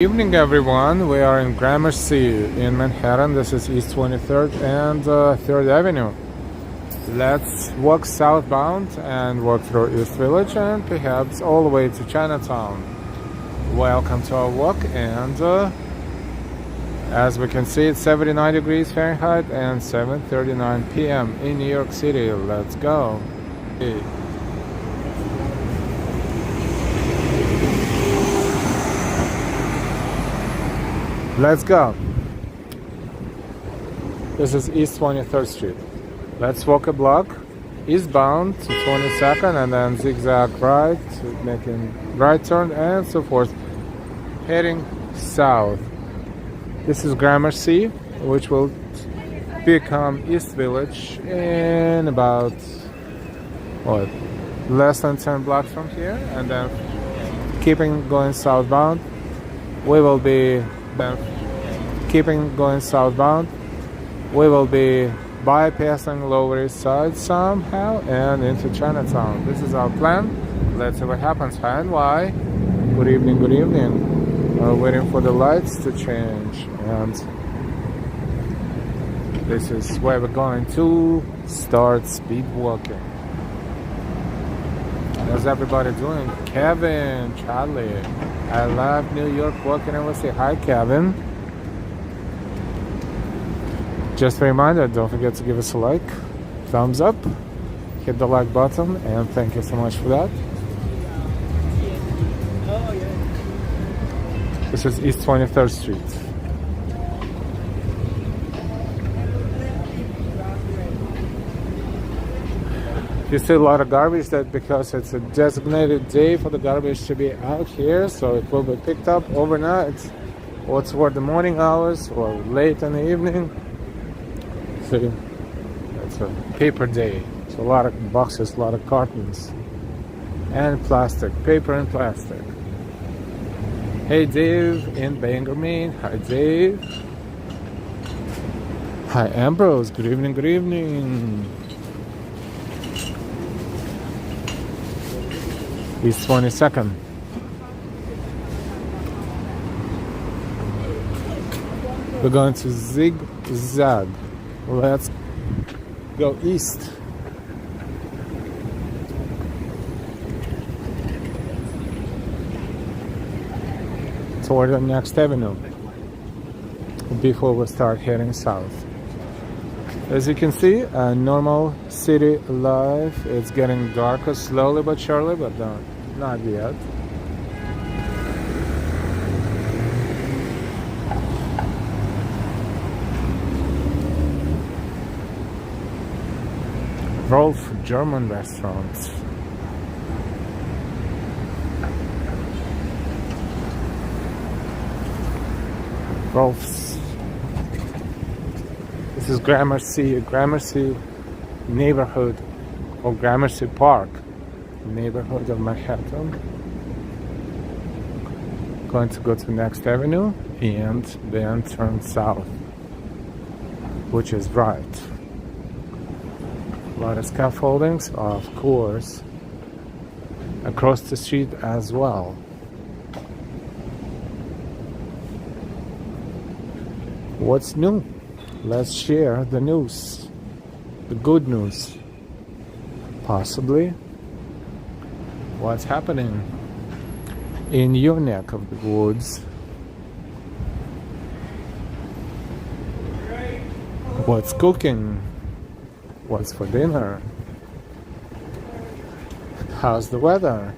Evening everyone, we are in Gramercy in Manhattan. This is East 23rd and 3rd Avenue. Let's walk southbound and walk through East Village and perhaps all the way to Chinatown. Welcome to our walk, and as we can see, it's 79 degrees Fahrenheit and 7:39 p.m. in New York City. Let's go. Let's go. This is East 23rd Street. Let's walk a block eastbound to 22nd and then zigzag right, making right turn and so forth, heading south. This is Gramercy, which will become East Village in about less than 10 blocks from here, and then keeping going southbound, we will be bypassing Lower East Side somehow and into Chinatown. This is our plan. Let's see what happens. Hi and why. Good evening, good evening. We're waiting for the lights to change, and this is where we're going to start speed walking. How's everybody doing? Kevin, Charlie, I love New York walking. I will say hi, Kevin. Just a reminder, don't forget to give us a like, thumbs up, hit the like button, and thank you so much for that. This is East 23rd Street. You see a lot of garbage, that because it's a designated day for the garbage to be out here, so it will be picked up overnight or toward the morning hours or late in the evening. So it's a paper day. So a lot of boxes, a lot of cartons, and plastic, paper and plastic. Hey Dave in Bangor, Maine. Hi Dave. Hi Ambrose. Good evening, good evening. East 22nd. We're going to zigzag. Let's go east. Toward the next avenue before we start heading south. As you can see, a normal city life. It's getting darker slowly but surely, but not yet. Rolf German restaurants. Rolf's. This is Gramercy neighborhood, or Gramercy Park, neighborhood of Manhattan. Going to go to next avenue and then turn south, which is right. A lot of scaffoldings, of course, across the street as well. What's new? Let's share the news, the good news, possibly. What's happening in your neck of the woods? What's cooking? What's for dinner? How's the weather?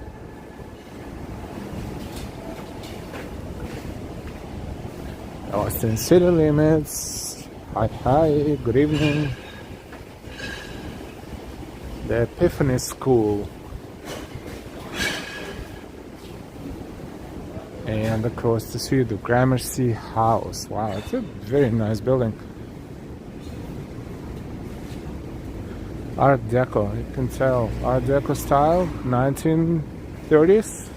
Austin city limits. Hi, good evening. The Epiphany School. And across the street, the Gramercy House. Wow, it's a very nice building. Art Deco, you can tell. Art Deco style, 1930s,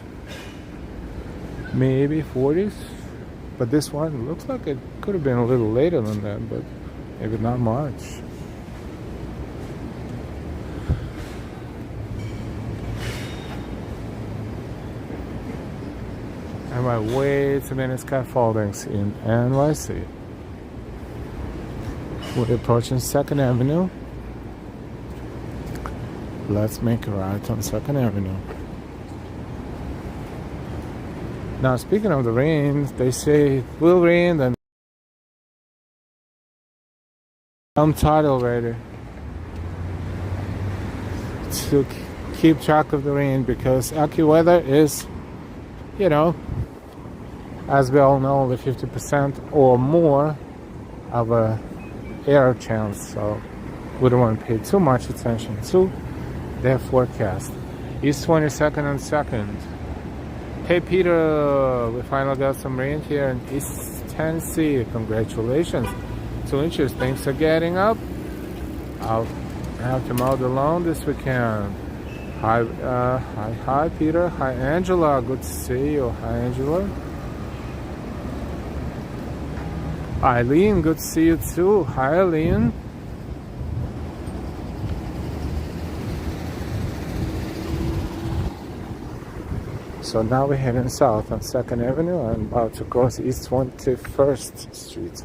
maybe 40s. But this one looks like it could have been a little later than that, but maybe not much. Anyway, way too many scaffoldings in NYC. We're approaching 2nd Avenue. Let's make a right on 2nd Avenue. Now, speaking of the rain, they say it will rain, and I'm tired already to keep track of the rain, because AccuWeather is, you know, as we all know, the 50% or more of a air chance, so we don't want to pay too much attention to their forecast. East 22nd and 2nd. Hey Peter, we finally got some rain here in East Tennessee. Congratulations. 2 inches. Things are getting up. I'll have to mow the lawn this weekend. Hi Peter. Hi Angela. Good to see you. Hi Angela. Eileen, good to see you too. Hi Eileen. So now we're heading south on 2nd Avenue. I'm about to cross East 21st Street.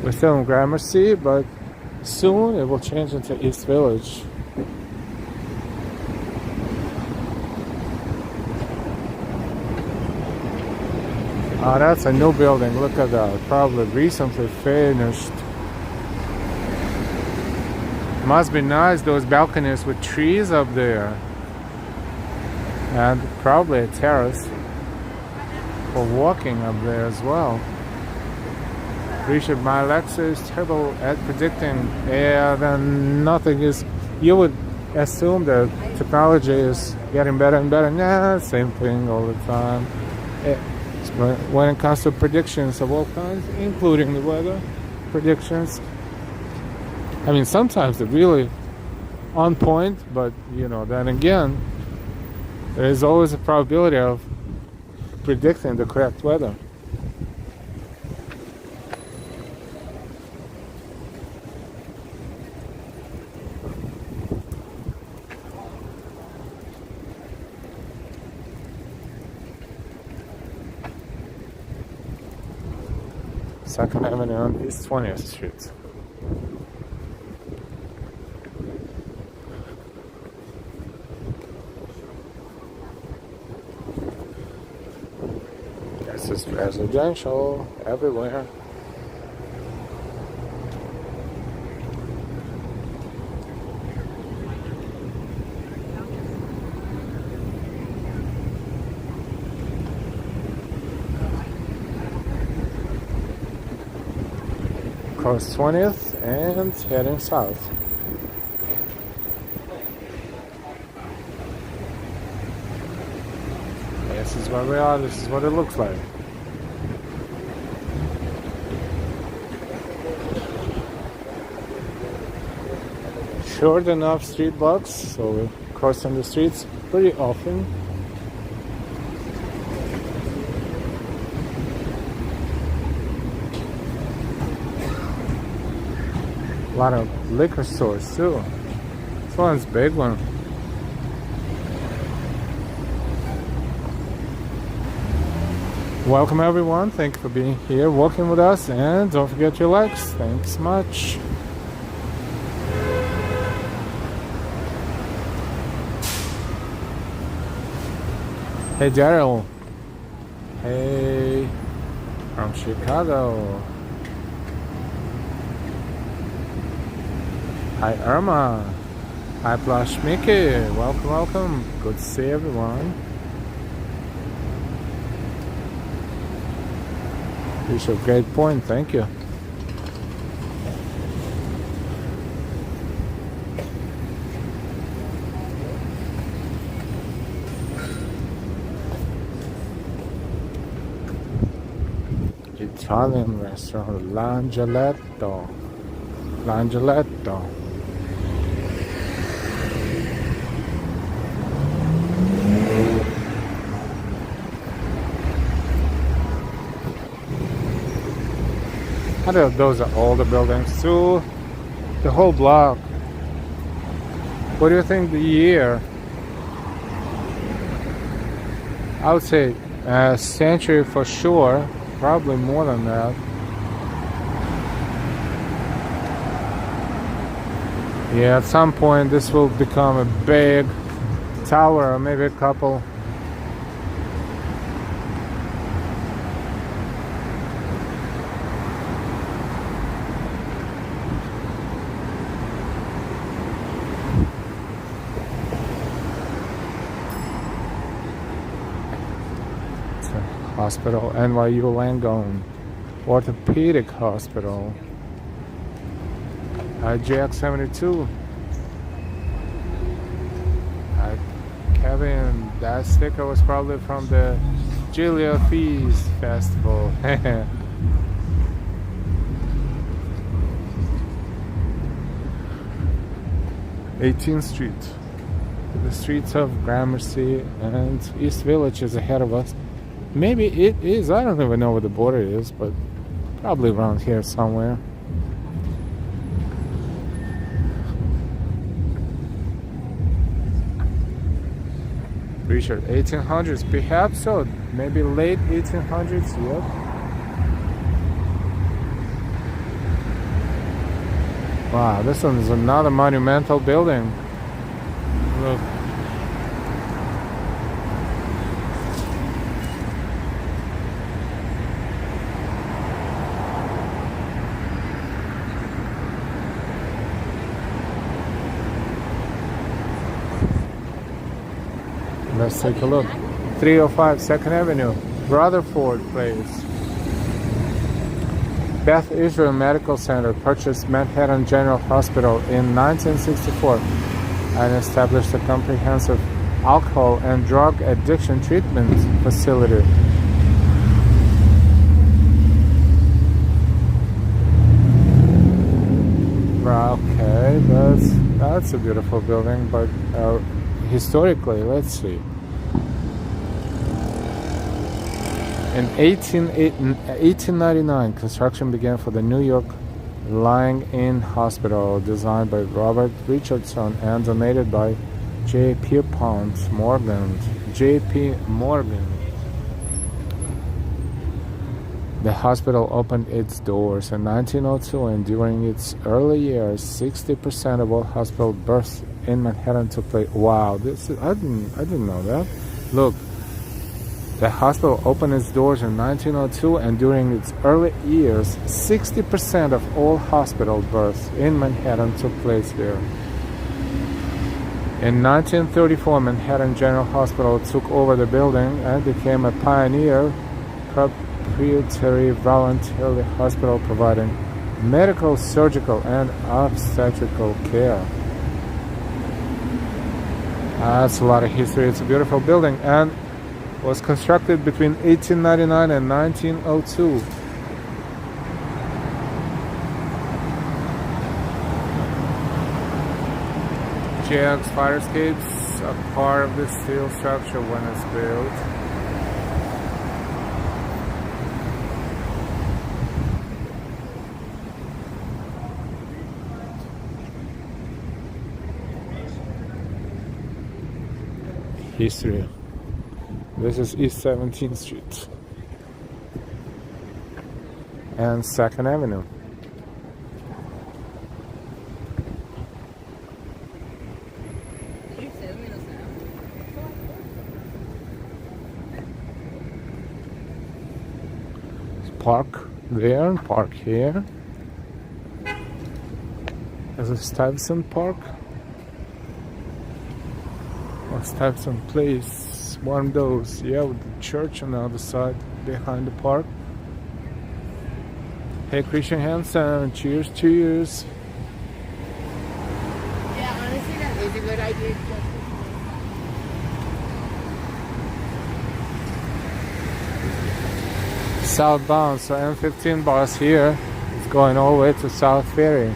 We're still in Gramercy, but soon it will change into East Village. Oh, that's a new building. Look at that. Probably recently finished. Must be nice, those balconies with trees up there. And probably a terrace for walking up there as well. Richard, my Alexa is terrible at predicting. Yeah, then nothing is. You would assume that technology is getting better and better. Nah, same thing all the time. When it comes to predictions of all kinds, including the weather predictions, I mean, sometimes they're really on point, but you know, then again, there is always a probability of predicting the correct weather. Second Avenue on East 20th Street. This is residential everywhere. Across 20th and heading south. This is where we are. This is what it looks like. Short enough street blocks, so we're crossing the streets pretty often. A lot of liquor stores too. This one's a big one. Welcome everyone. Thank you for being here, walking with us, and don't forget your likes. Thanks much. Hey Daryl. Hey, from Chicago. Hi Irma. Hi Plush Mickey. Welcome, welcome. Good to see everyone. It's a great point, thank you. Italian restaurant, L'Angeletto. L'Angeletto. I don't know if those are all the buildings too. The whole block What do you think the year? I would say a century for sure, probably more than that. Yeah, at some point this will become a big tower, or maybe a couple. Hospital, NYU Langone Orthopedic Hospital, JX72. Kevin, that sticker was probably from the Julia Feast Festival. 18th Street. The streets of Gramercy and East Village is ahead of us. Maybe it is, I don't even know where the border is, but probably around here somewhere. Richard, 1800s, perhaps so, maybe late 1800s, yep. Wow, this one is another monumental building. Look. Let's take a look. 305 2nd Avenue, Rutherford Place. Beth Israel Medical Center purchased Manhattan General Hospital in 1964 and established a comprehensive alcohol and drug addiction treatment facility. Okay, that's a beautiful building, but historically, let's see. In 1899, construction began for the New York Lying-in Hospital, designed by Robert Richardson and donated by J. Pierpont Morgan. J.P. Morgan. The hospital opened its doors in 1902, and during its early years, 60% of all hospital births in Manhattan took place. Wow, I didn't know that. Look, the hospital opened its doors in 1902, and during its early years, 60% of all hospital births in Manhattan took place there. In 1934, Manhattan General Hospital took over the building and became a pioneer proprietary voluntarily hospital providing medical, surgical, and obstetrical care. That's a lot of history. It's a beautiful building and was constructed between 1899 and 1902. JX fire escapes are part of the steel structure when it's built. History. This is East 17th Street and 2nd Avenue. Park there, park here. There's a Stuyvesant Park. Or Stuyvesant Place, one of those, yeah, with the church on the other side behind the park. Hey, Christian Hansen, cheers, cheers. Yeah, honestly, that is a good idea. Southbound, so M15 bus here is going all the way to South Ferry.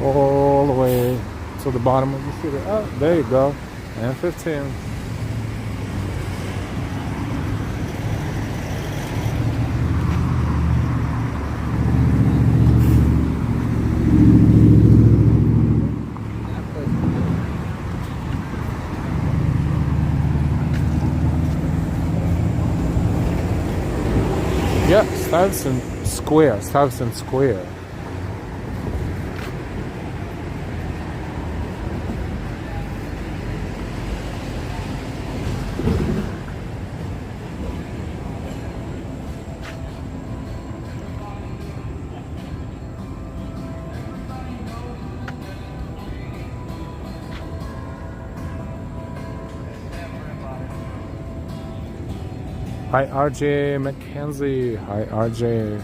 All the way to the bottom of the city. Oh, there you go. M15. Stuyvesant Square. Stuyvesant Square. Hi RJ Mackenzie. Hi RJ.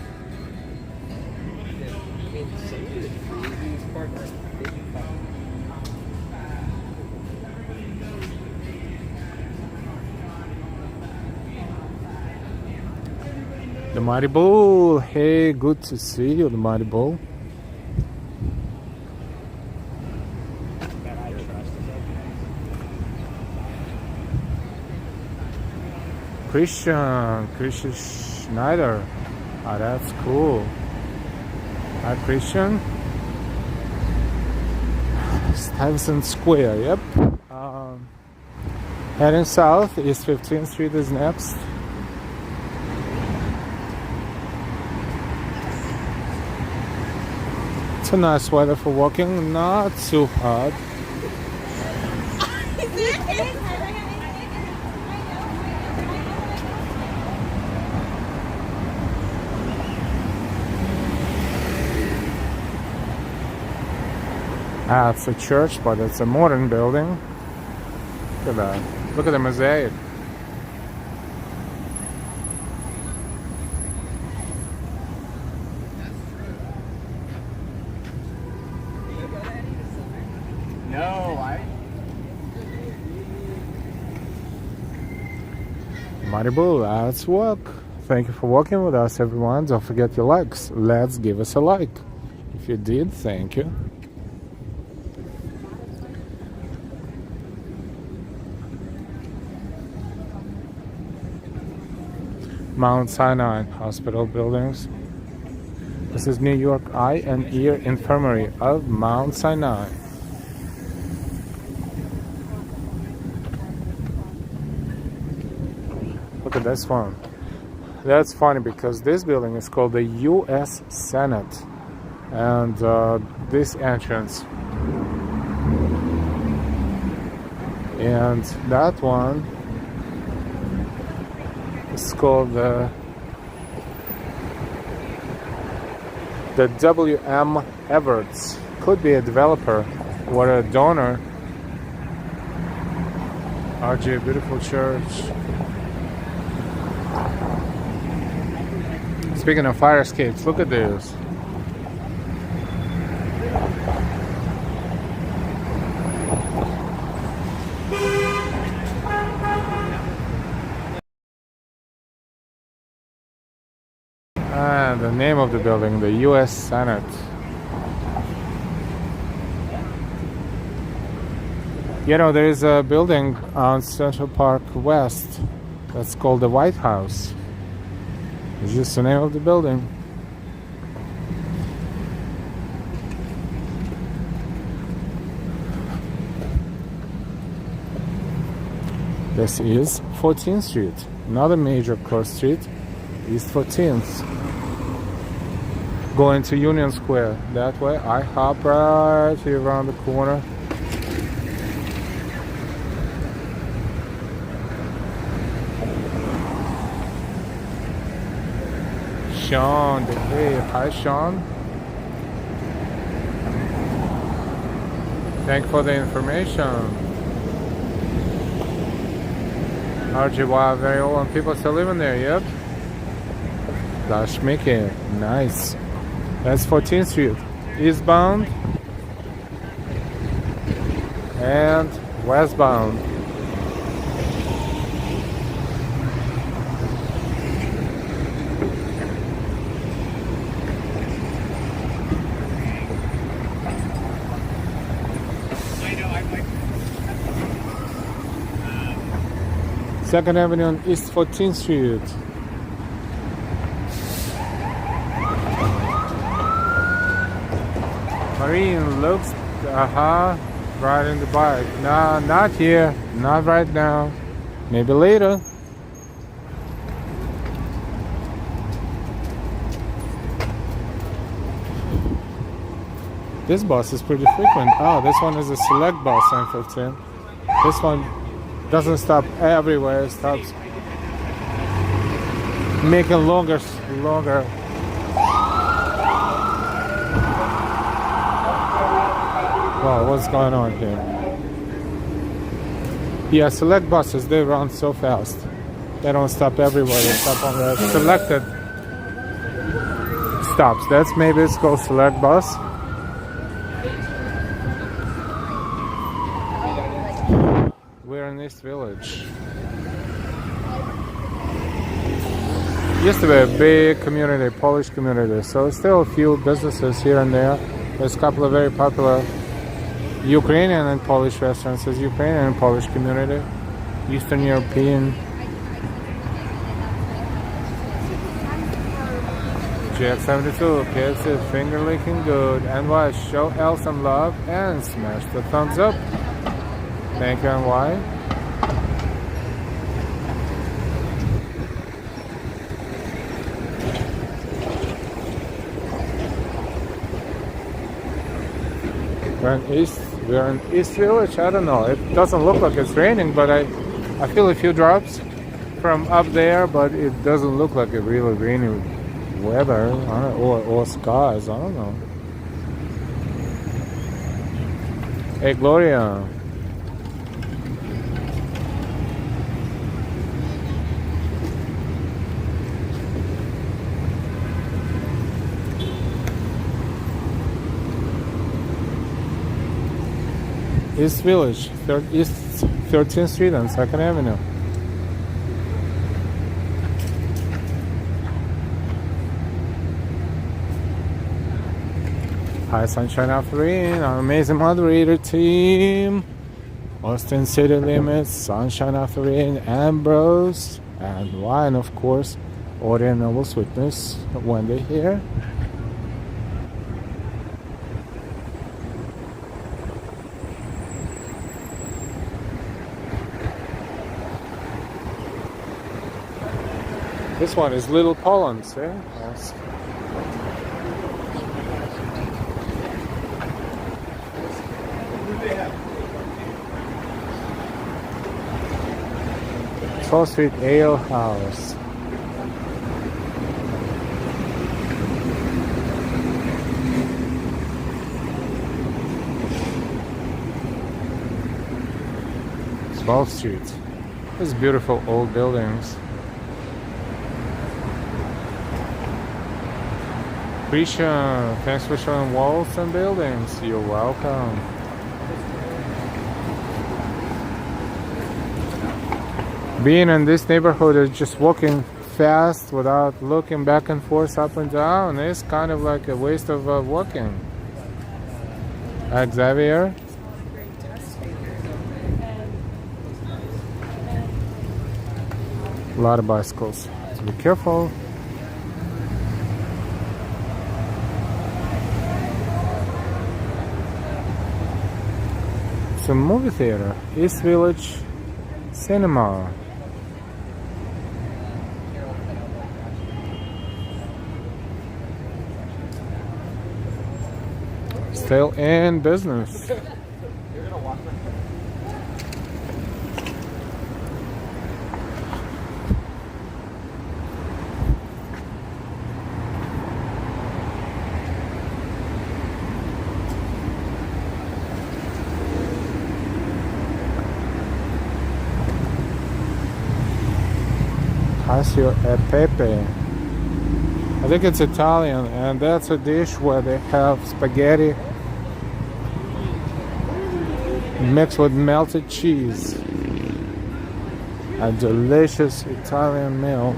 The Mighty Bull. Hey, good to see you, the Mighty Bull. Christian Schneider. Oh, that's cool. Hi, Christian. Stuyvesant Square, yep. Heading south, East 15th Street is next. It's a nice weather for walking, not too hot. It's a church, but it's a modern building. Look at that. Look at the mosaic. Mighty Bull, let's walk. Thank you for walking with us, everyone. Don't forget your likes. Let's give us a like. If you did, thank you. Mount Sinai Hospital buildings. This is New York Eye and Ear Infirmary of Mount Sinai. Look at this one. That's funny because this building is called the U.S. Senate. And this entrance. And that one is called the W.M. Everts. Could be a developer or a donor. RJ, beautiful church. Speaking of fire escapes, look at this. And the name of the building, the U.S. Senate. You know, there is a building on Central Park West that's called the White House. It's just the name of the building. This is 14th Street, another major cross street, East 14th. Going to Union Square. That way, I hop right here around the corner. Sean, hey, hi Sean. Thank you for the information. RGY, very old, and people still living there, yep. Dash Mickey, nice. That's 14th Street, eastbound and westbound. Second Avenue on East 14th Street. Marine looks, riding the bike. Nah, not here, not right now. Maybe later. This bus is pretty frequent. Oh, this one is a select bus, M15. This one doesn't stop everywhere. It stops making longer. Wow, what's going on here? Yeah, select buses, they run so fast. They don't stop everywhere. They stop on the selected stops. That's maybe it's called select bus. We're in East Village. Used to be a big community, Polish community, so still a few businesses here and there. There's a couple of very popular Ukrainian and Polish restaurants. There's Ukrainian and Polish community, Eastern European. GX72, kids is finger licking good. NY, show L some love and smash the thumbs up. Thank you, NY. We're in East Village. I don't know. It doesn't look like it's raining, but I feel a few drops from up there, but it doesn't look like a really rainy weather or skies. I don't know. Hey, Gloria. East Village, East 13th Street and 2nd Avenue. Hi, Sunshine Afternoon, our amazing moderator team. Austin City Limits, Sunshine Afternoon, Ambrose, and Wine, of course. Audio Nobles Witness, Wendy here. This one is Little Poland, see? Yes. Troll Street Ale House. Wall Street. These beautiful old buildings. Appreciate, thanks for showing walls and buildings. You're welcome. Being in this neighborhood is just walking fast without looking back and forth up and down. It's kind of like a waste of walking. Xavier? A lot of bicycles. So be careful. It's a movie theater, East Village Cinema. Still in business. Cacio e pepe. I think it's Italian, and that's a dish where they have spaghetti mixed with melted cheese. A delicious Italian meal.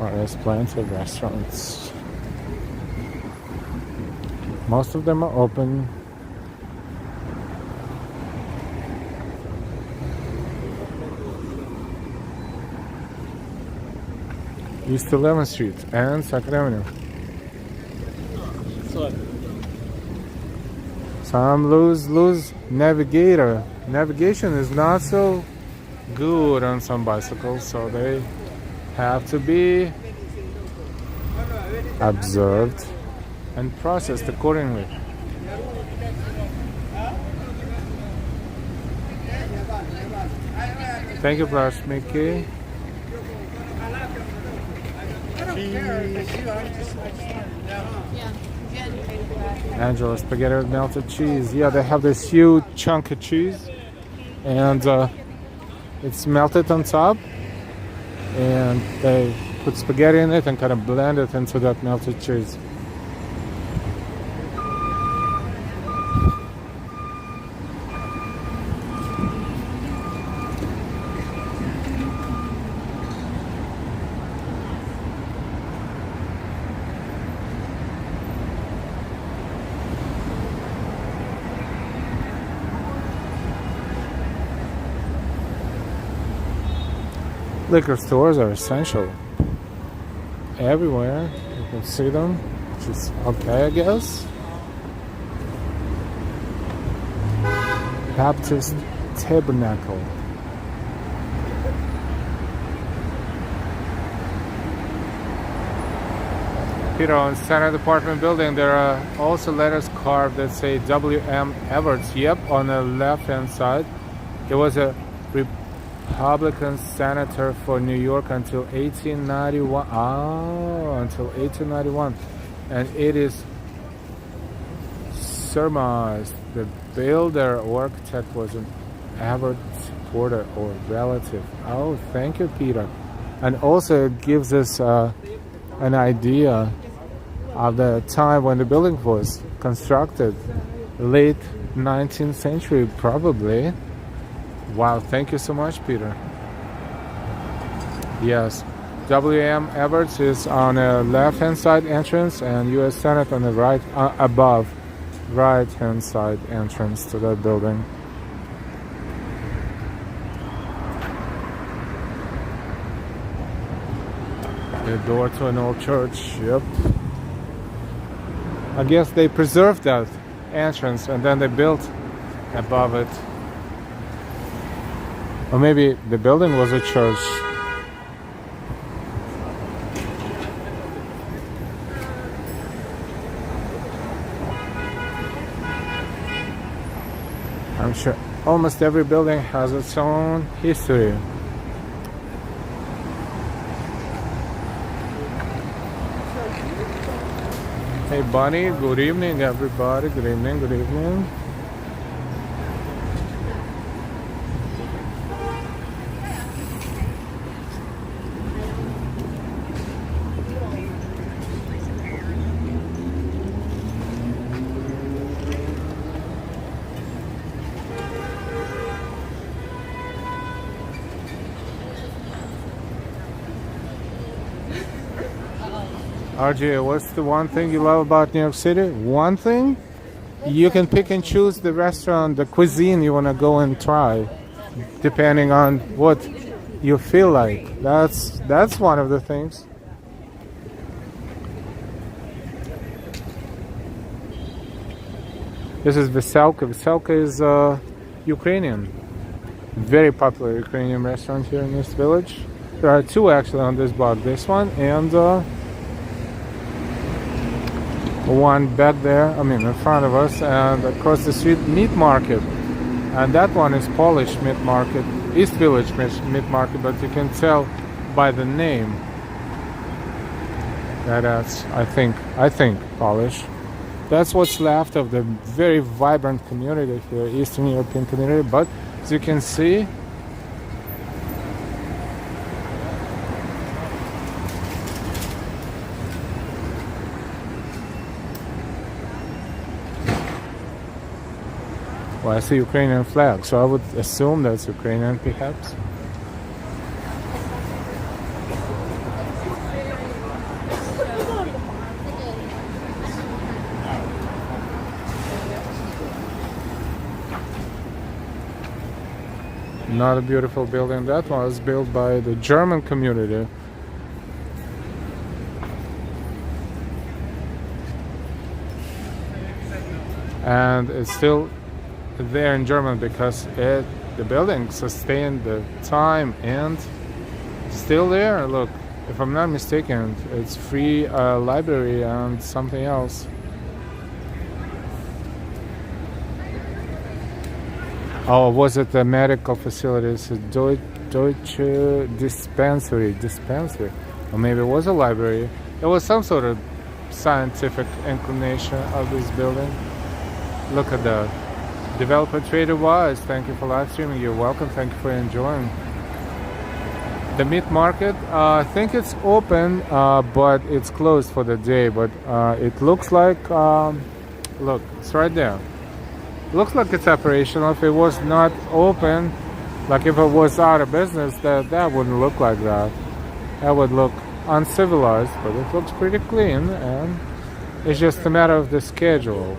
Oh, there's plenty of restaurants. Most of them are open. East 11th Street and 2nd Avenue. Some lose navigator. Navigation is not so good on some bicycles, so they have to be observed and processed accordingly. Thank you, Brush Mickey. Angela, spaghetti with melted cheese. Yeah, they have this huge chunk of cheese, and it's melted on top, and they put spaghetti in it and kind of blend it into that melted cheese. Liquor stores are essential everywhere. You can see them, which is okay, I guess. Baptist Tabernacle. Peter, on Senate Department building, there are also letters carved that say W.M. Evarts. Yep, on the left-hand side. He was a Republican senator for New York until 1891. Until 1891. And it is surmised the builder or architect was an Everett supporter or relative. Oh, thank you, Peter. And also it gives us an idea of the time when the building was constructed. Late 19th century, probably. Wow, thank you so much, Peter. Yes, W.M. Evarts is on the left-hand side entrance and U.S. Senate on the right, above right-hand side entrance to that building. The door to an old church, yep. I guess they preserved that entrance and then they built above it. Or maybe the building was a church. I'm sure almost every building has its own history. Hey Bunny, good evening everybody. Good evening, good evening. RJ, what's the one thing you love about New York City? One thing? You can pick and choose the restaurant, the cuisine you want to go and try, depending on what you feel like. That's one of the things. This is Veselka. Veselka is Ukrainian. Very popular Ukrainian restaurant here in this village. There are two actually on this block. This one and one back there, I mean in front of us, and across the street meat market, and that one is Polish meat market, East Village meat market, but you can tell by the name that that's I think Polish. That's what's left of the very vibrant community here, Eastern European community. But as you can see, well, I see Ukrainian flag, so I would assume that's Ukrainian, perhaps. Not a beautiful building. That one was built by the German community. And it's still there in German because the building sustained the time and still there. Look, If I'm not mistaken, it's free library and something else. Oh, was it the medical facilities? Deutsche dispensary, or maybe it was a library. It was some sort of scientific inclination of this building. Look at that. Developer Trader Wise, thank you for live streaming. You're welcome. Thank you for enjoying. The meat market, I think it's open, but it's closed for the day. But it looks like, look, it's right there. Looks like it's operational. If it was not open, like if it was out of business, that wouldn't look like that. That would look uncivilized, but it looks pretty clean, and it's just a matter of the schedule.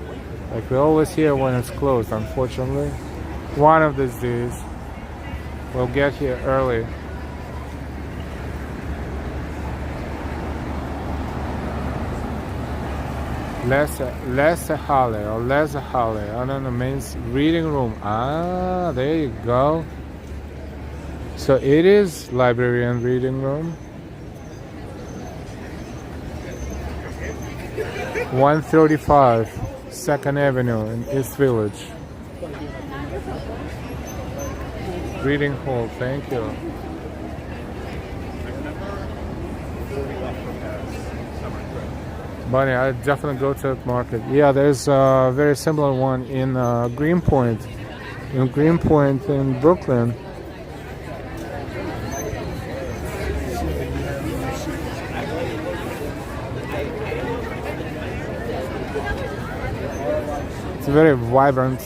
Like we always hear when it's closed, unfortunately. One of these days, we'll get here early. Lesahale or Lesahale, I don't know, means reading room. Ah, there you go. So it is library and reading room. 135 2nd Avenue in East Village. Reading hall, thank you. Bunny, I definitely go to that market. Yeah, there's a very similar one in Greenpoint. In Greenpoint in Brooklyn. It's a very vibrant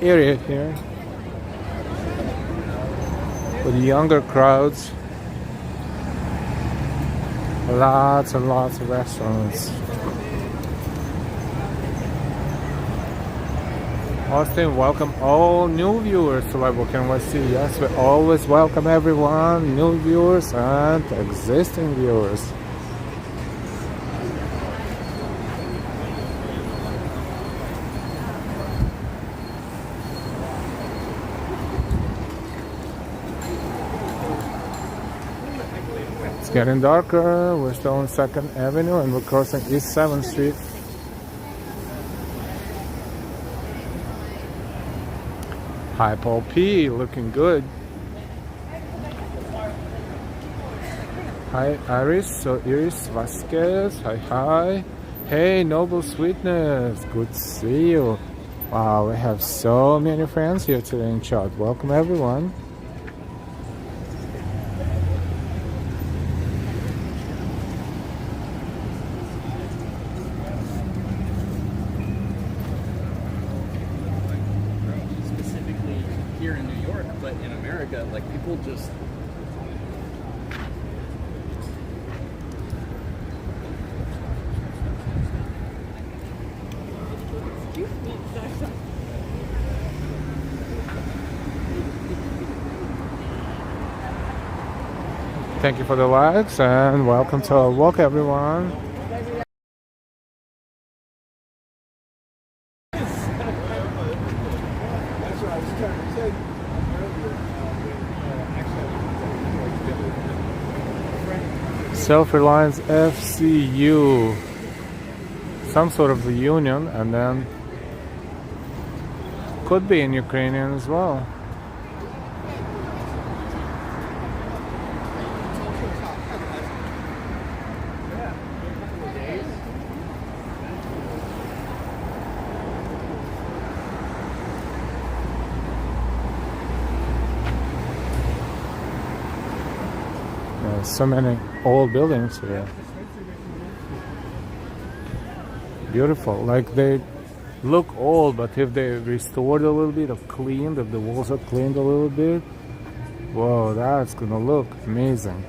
area here with younger crowds. Lots and lots of restaurants. Austin, welcome all new viewers to Live NYC. Yes, we always welcome everyone, new viewers and existing viewers. It's getting darker. We're still on 2nd Avenue and we're crossing East 7th Street. Hi, Paul P. Looking good. Hi, Iris. So Iris Vasquez. Hi. Hey, Noble Sweetness. Good to see you. Wow, we have so many friends here today in chat. Welcome, everyone. Thank you for the likes and welcome to our walk, everyone. Self-Reliance FCU, some sort of a union, and then could be in Ukrainian as well. So many old buildings here. Beautiful. Like they look old, but if they restored a little bit, or cleaned, if the walls are cleaned a little bit, whoa, that's gonna look amazing.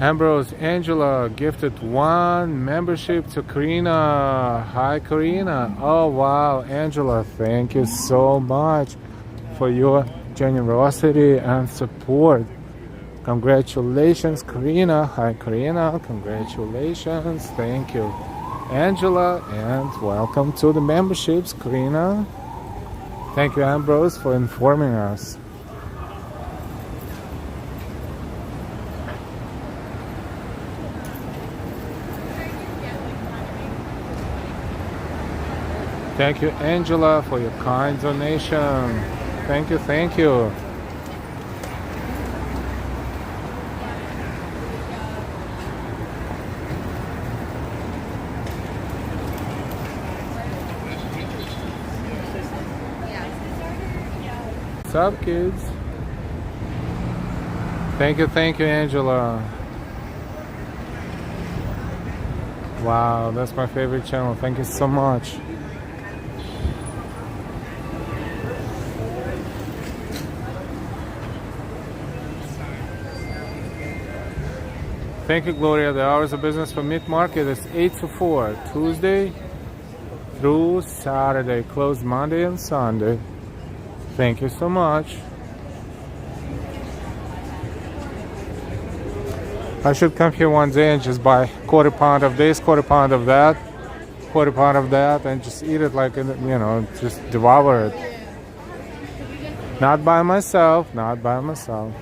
Ambrose Angela gifted 1 membership to Karina. Hi, Karina. Oh, wow, Angela, thank you so much for your generosity and support. Congratulations, Karina. Hi, Karina. Congratulations. Thank you. Angela, and welcome to the memberships, Karina. Thank you, Ambrose, for informing us. Thank you, Angela, for your kind donation. Thank you, thank you. What's up, kids? Thank you, Angela. Wow, that's my favorite channel. Thank you so much. Thank you, Gloria. The hours of business for Meat Market is 8 to 4, Tuesday through Saturday, closed Monday and Sunday. Thank you so much. I should come here one day and just buy quarter pound of this, quarter pound of that, quarter pound of that, and just eat it like, just devour it. Not by myself, not by myself.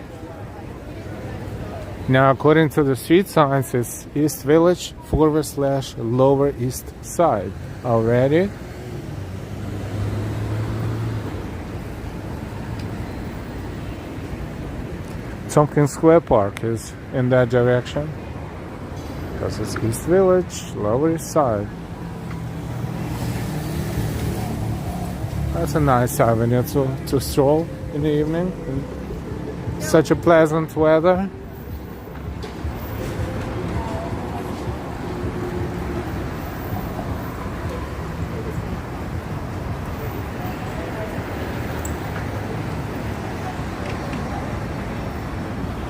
Now, according to the street signs, it's East Village / Lower East Side. Already? Tompkins Square Park is in that direction. Because it's East Village, Lower East Side. That's a nice avenue to stroll in the evening. In such a pleasant weather.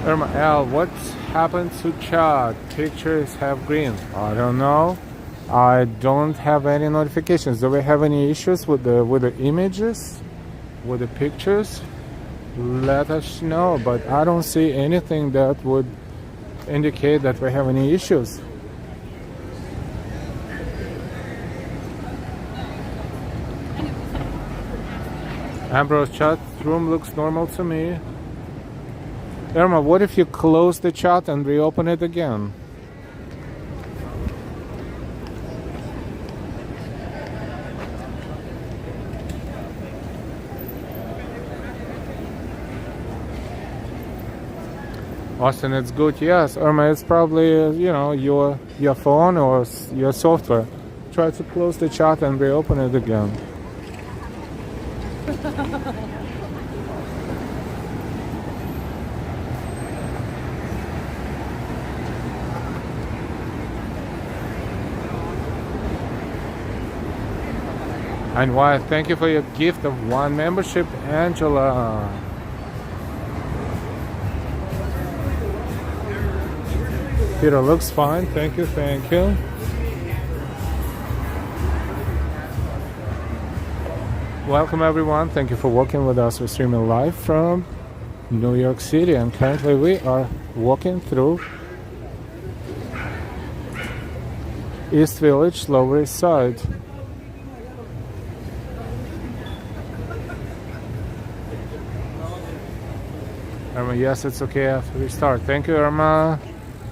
Irma L, what happened to chat? Pictures have green. I don't know. I don't have any notifications. Do we have any issues with the images, with the pictures? Let us know. But I don't see anything that would indicate that we have any issues. Ambrose, chat room looks normal to me. Irma, what if you close the chat and reopen it again? Austin, it's good. Yes, Irma, it's probably your phone or your software. Try to close the chat and reopen it again. And why? Thank you for your gift of 1 membership, Angela. Peter looks fine. Thank you, thank you. Welcome everyone. Thank you for walking with us. We're streaming live from New York City, and currently we are walking through East Village, Lower East Side. Irma, yes, it's okay after we start. Thank you, Irma.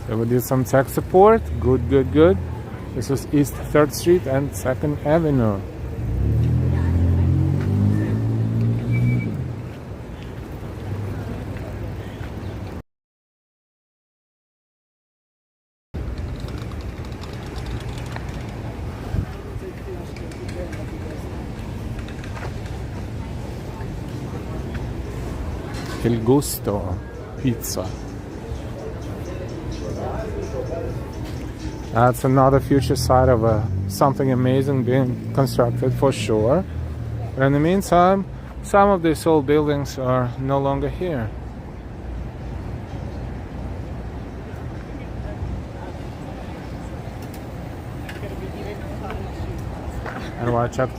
So we did some tech support. Good, good, good. This was East 3rd Street and 2nd Avenue. Il Gusto Pizza. That's another future site of something amazing being constructed for sure. But in the meantime, some of these old buildings are no longer here. And why chat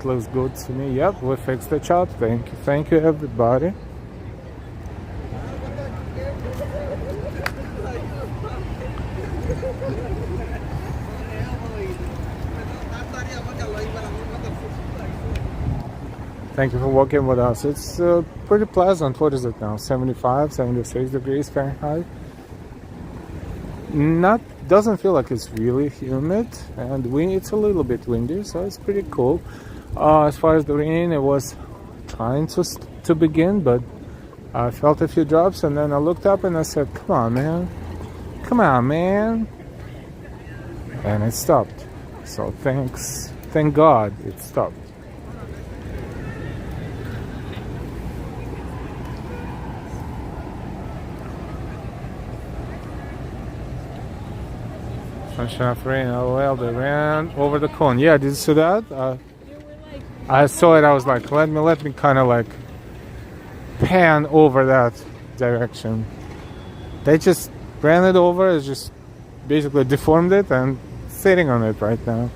looks good to me. Yep, we fixed the chat. Thank you everybody. Thank you for walking with us. It's pretty pleasant. What is it now? 75, 76 degrees Fahrenheit. Not doesn't feel like it's really humid, and it's a little bit windy, so it's pretty cool. As far as the rain, it was trying to begin, but I felt a few drops, and then I looked up and I said, "Come on, man! Come on, man!" And it stopped. So thank God it stopped. Sunshine of rain. Oh well, they ran over the cone. Yeah, did you see that? I saw it. I was like, let me kind of like pan over that direction. They just ran it over. It's just basically deformed it and sitting on it right now.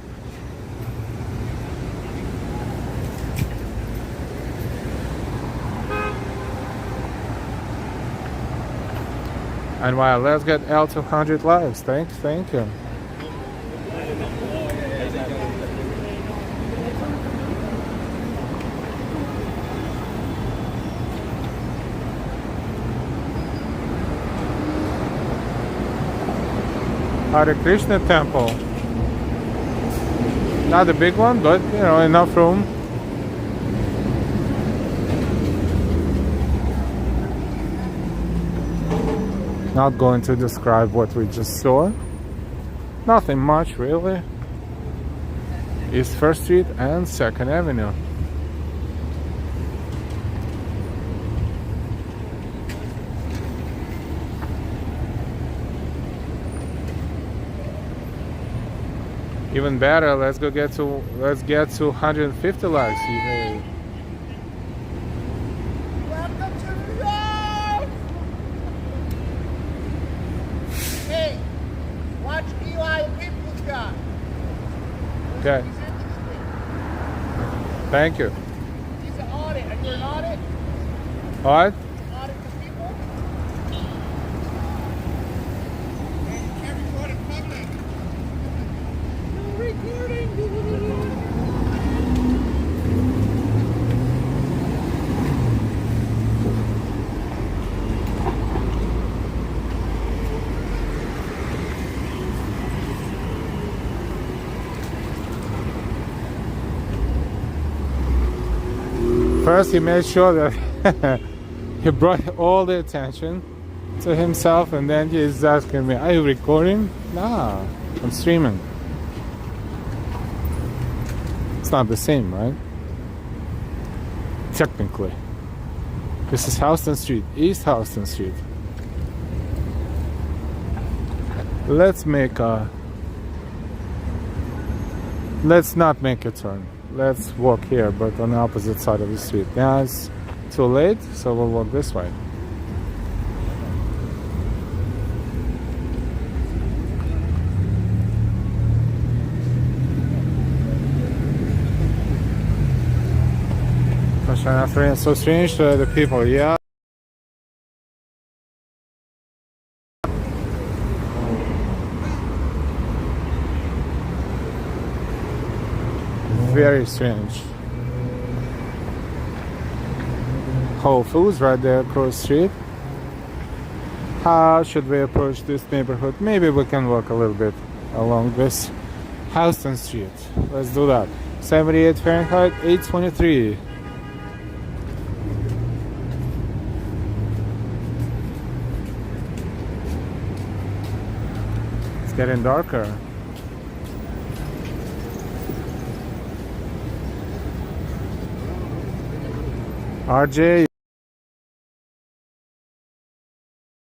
And wow, let's get L200 lives. Thank you. Hare Krishna temple. Not a big one, but you know, enough room. Not going to describe what we just saw. Nothing much really. East 1st Street and 2nd Avenue. Even better, let's get to 150 likes. Yay. Welcome to New York! Hey, watch Eli and People's Guy. Okay. He's interesting. Thank you. He's an audit. Are you an audit? What? Audit the people? And you can't record in public. No recording. First, he made sure that he brought all the attention to himself, and then he's asking me, "Are you recording?" Nah, I'm streaming. It's not the same, right? Technically. This is Houston Street, East Houston Street. Let's not make a turn. Let's walk here, but on the opposite side of the street. Now it's too late, so we'll walk this way. It's so strange to the people, yeah. Very strange. Whole Foods right there across the street. How should we approach this neighborhood? Maybe we can walk a little bit along this Houston Street. Let's do that. 78 Fahrenheit, 823. It's getting darker. RJ,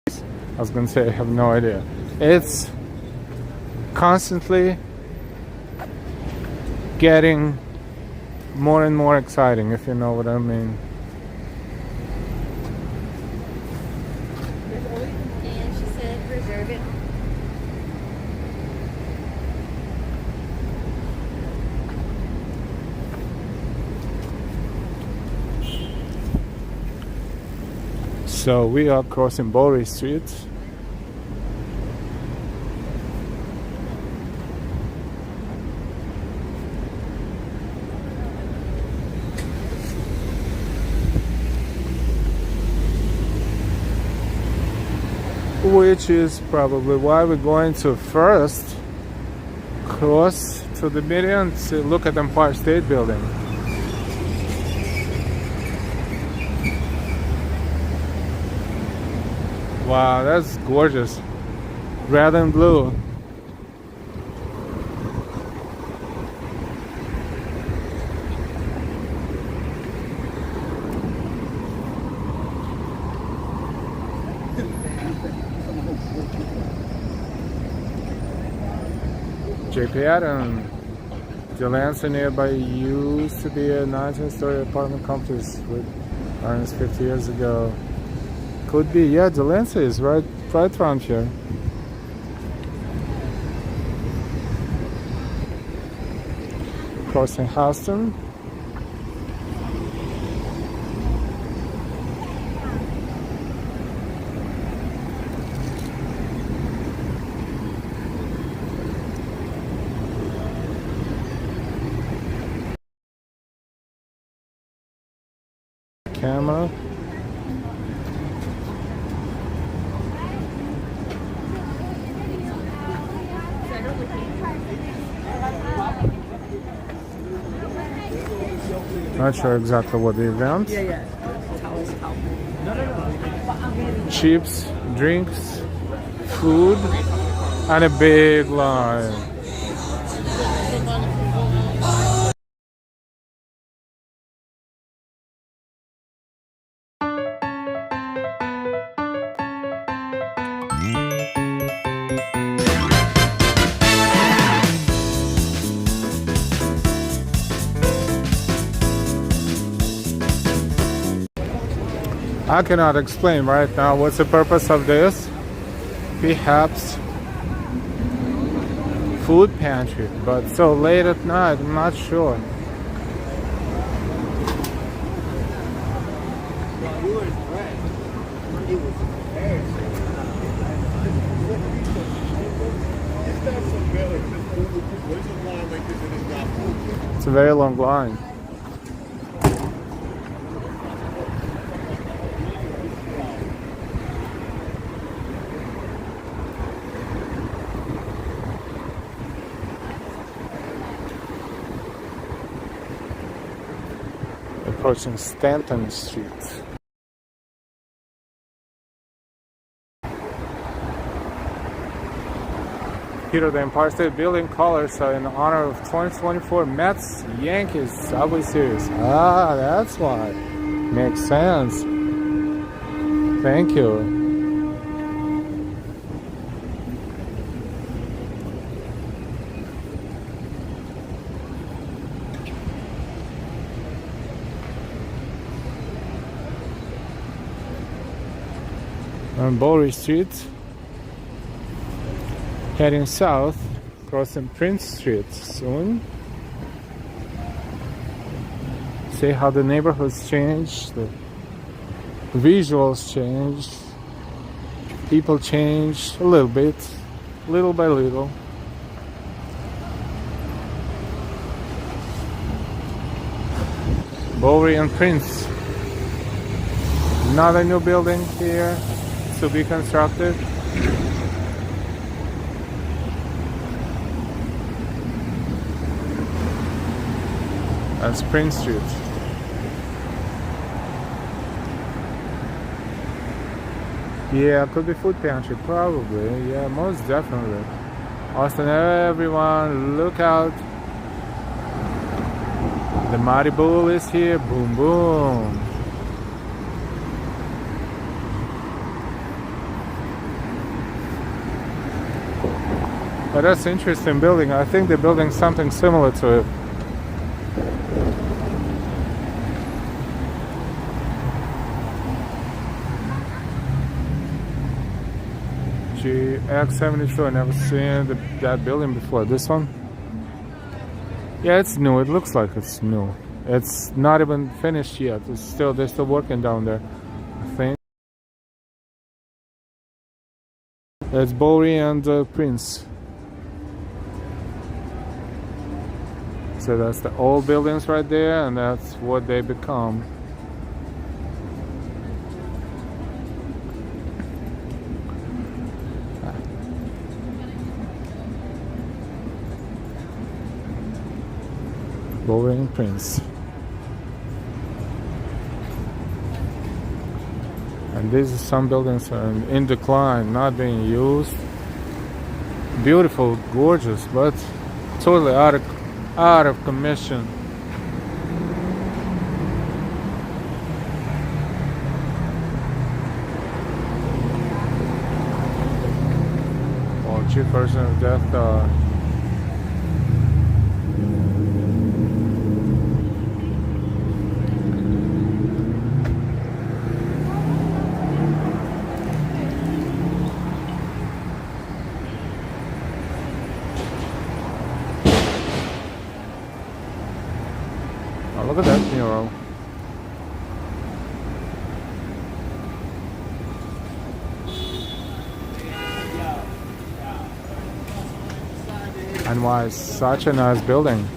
I was gonna say I have no idea. It's constantly getting more and more exciting, if you know what I mean. And she said reserve it. So we are crossing Bowery Street. which is probably why we're going to first cross to the middle and look at Empire State Building. Wow, that's gorgeous. Red and blue. JP Adam. Delancey nearby used to be a 19-story apartment complex with owners 50 years ago. Could be, yeah, Delancey is right around here. Crossing Houston. Camera. Not sure exactly what the event. Chips, drinks, food, and a big line. I cannot explain right now what's the purpose of this. Perhaps food pantry, but so late at night, I'm not sure. It's a very long line. Approaching Stanton Street. Here are the Empire State Building colors in honor of 2024 Mets Yankees Subway Series. Ah, that's why. Makes sense. Thank you. On Bowery Street, heading south, crossing Prince Street soon. See how the neighborhoods changed, the visuals changed, people changed a little bit, little by little. Bowery and Prince. Another new building here to be constructed. That's Prince Street. Yeah, could be food pantry, probably. Yeah, most definitely. Austin, everyone, look out. The Mighty Bull is here. Boom, boom. But that's an interesting building. I think they're building something similar to it. X72, I've never seen that building before. This one? Yeah, it's new. It looks like it's new. It's not even finished yet. They're still working down there, I think. It's Bowery and Prince. So that's the old buildings right there, and that's what they become. Bowery and Prince. And these are some buildings are in decline, not being used. Beautiful, gorgeous, but totally out of commission. Chief person of death. Oh, look at that mural. And why it's such a nice building.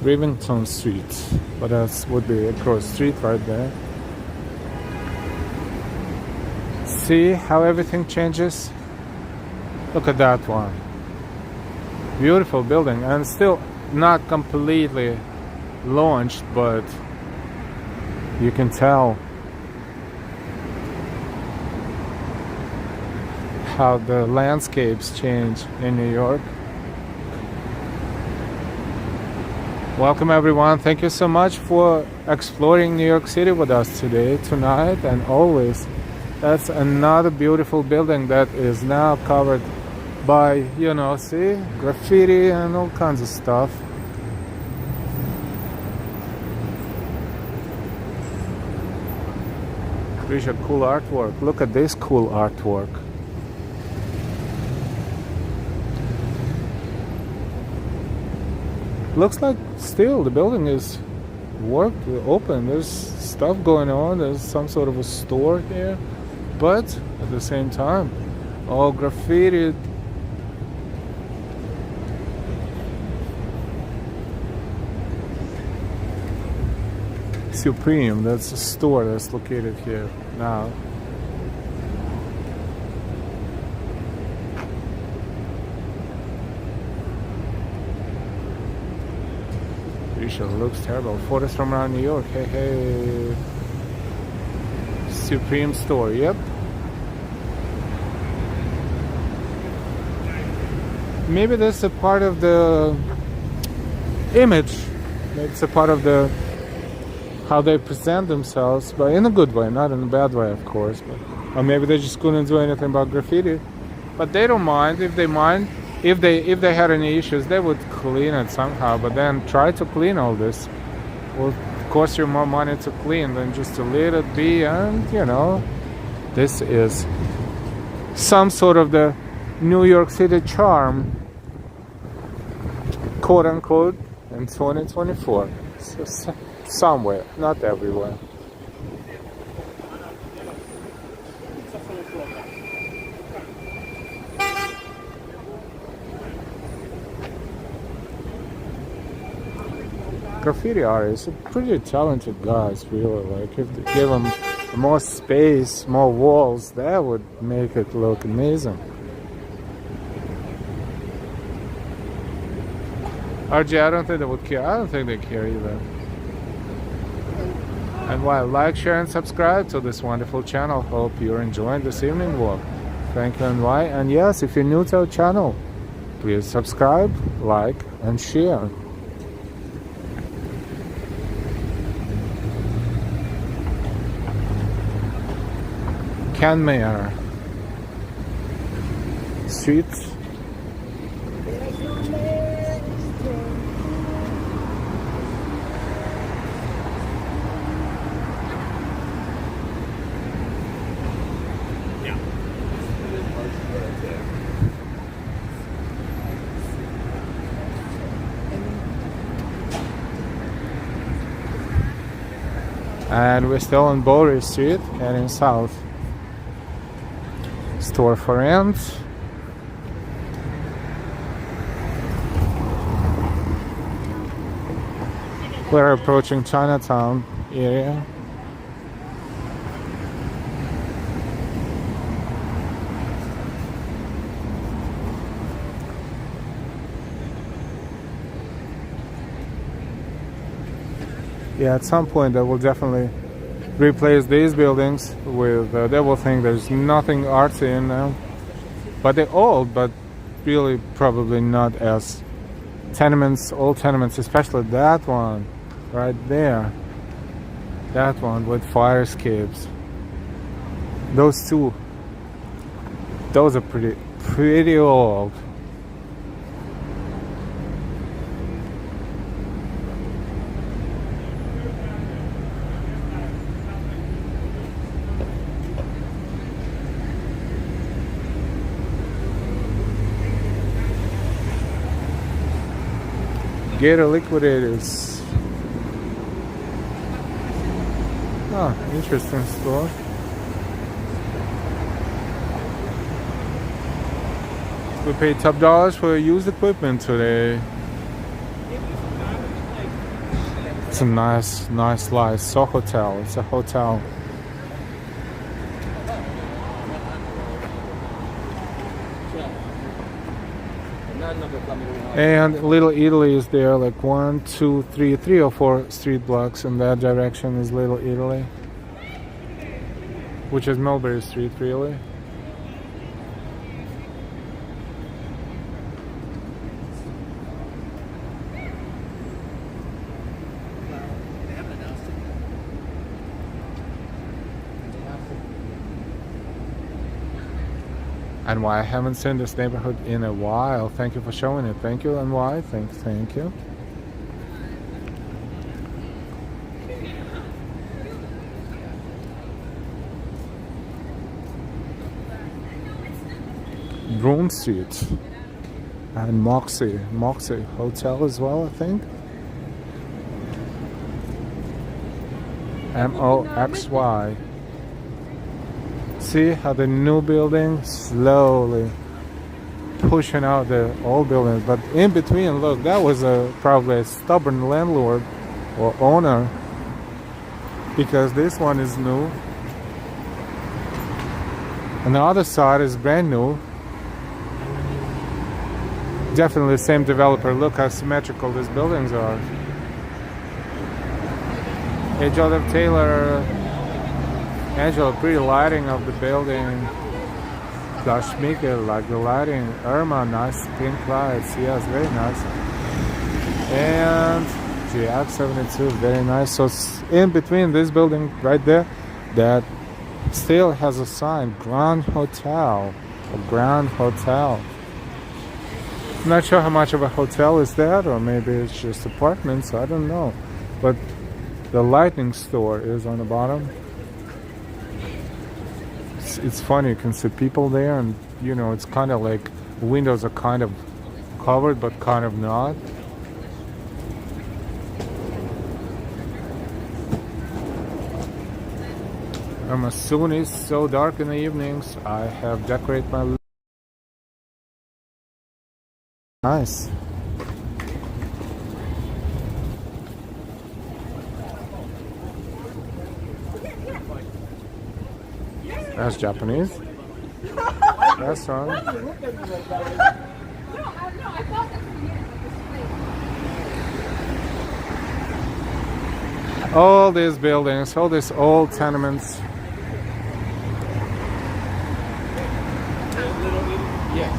Rivington Street, but that would be across the street right there. See how everything changes? Look at that one. Beautiful building, and still not completely launched, but you can tell how the landscapes change in New York. Welcome everyone. Thank you so much for exploring New York City with us today, tonight, and always. That's another beautiful building that is now covered by, you know, see, graffiti and all kinds of stuff. Really cool artwork. Look at this cool artwork. Looks like still the building is worked, open. There's stuff going on. There's some sort of a store here, but at the same time, all graffiti. Supreme, that's a store that's located here now. Looks terrible. Photos from around New York. Hey, hey. Supreme store. Yep. Maybe that's a part of the image. It's a part of the how they present themselves, but in a good way, not in a bad way, of course. But, or maybe they just couldn't do anything about graffiti. But they don't mind. If they mind. If they had any issues, they would clean it somehow, but then try to clean all this. Will cost you more money to clean than just to let it be, and you know, this is some sort of the New York City charm, quote unquote, in 2024. So, somewhere, not everywhere. Graffiti artists are pretty talented guys, really. Like, if they give them more space, more walls, that would make it look amazing. RJ, I don't think they would care. I don't think they care either. And while like, share, and subscribe to this wonderful channel, hope you're enjoying this evening walk. Thank you, and why. And yes, if you're new to our channel, please subscribe, like, and share. Canmere Street. And we're still on Bowery Street, heading south. Store for rent. We're approaching Chinatown area. Yeah, at some point they will definitely replace these buildings with, they will think there's nothing artsy in them. But they're old, but really probably not as tenements, old tenements, especially that one right there. That one with fire escapes. Those two, those are pretty old. Gator liquidators. Oh, interesting store. We paid top dollars for used equipment today. It's a nice lot. It's a hotel. It's a hotel. And Little Italy is there, like 3 or 4 street blocks in that direction is Little Italy, which is Mulberry Street, really. And why I haven't seen this neighborhood in a while. Thank you for showing it. Thank you, and why? Thank you. Broome Street and Moxie Hotel as well, I think. MOXY. See how the new building slowly pushing out the old buildings, but in between, look, that was probably a stubborn landlord or owner, because this one is new and the other side is brand new. Definitely the same developer. Look how symmetrical these buildings are. Hey, Joseph Taylor. Angela, pretty lighting of the building. Josh Mikkel, like the lighting. Irma, nice pink lights. Yes, very nice. And GX72, very nice. So in between this building right there, that still has a sign, Grand Hotel. A Grand Hotel. I'm not sure how much of a hotel is that, or maybe it's just apartments. I don't know. But the lighting store is on the bottom. It's funny, you can see people there, and you know, it's kind of like windows are kind of covered but kind of not. As soon as it's so dark in the evenings, I have decorated my nice. That's Japanese. That's wrong. All these buildings, all these old tenements. Yes.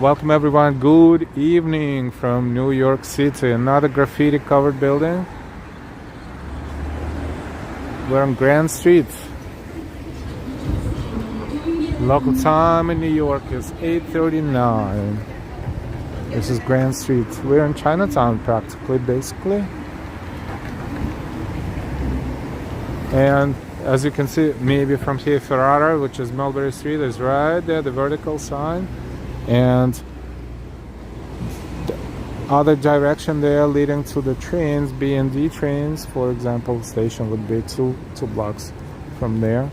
Welcome everyone. Good evening from New York City. Another graffiti covered building. We're on Grand Street. Local time in New York is 8:39. This is Grand Street. We're in Chinatown practically, basically. And as you can see, maybe from here, Ferrara, which is Mulberry Street, is right there, the vertical sign. And other direction there leading to the trains, B and D trains, for example, station would be two blocks from there.